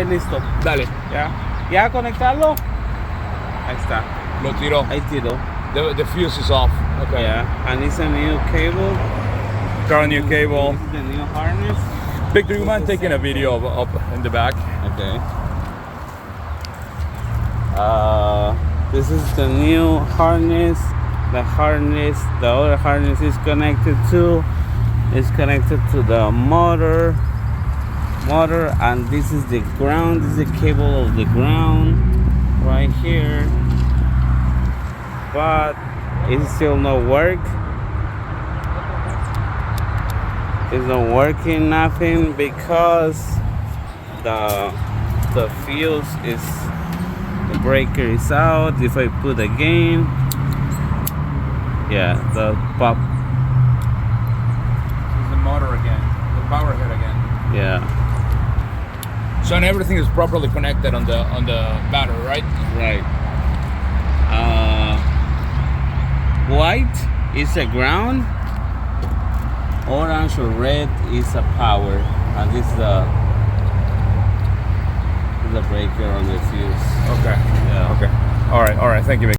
Listo. Dale, ¿Ya conectarlo? Ahí está. lo tiró. Ahí tiró. The fuse is off. Okay. Yeah. And it's a new cable. Got a new cable. This is the new harness. Victor, you mind taking a video of up in the back? Okay. This is the new harness. The other harness is connected to the motor, and this is the ground. This is the cable of the ground right here, but it's still not work. It's not working nothing because the fuse is, the breaker is out. If I put again, yeah, the pop, The motor again. The power head again. yeah, So and everything is properly connected on the battery, right? right. White is a ground, orange or red is a power, and this is the breaker on the fuse. Okay. Yeah. Okay. All right. Thank you, Victor.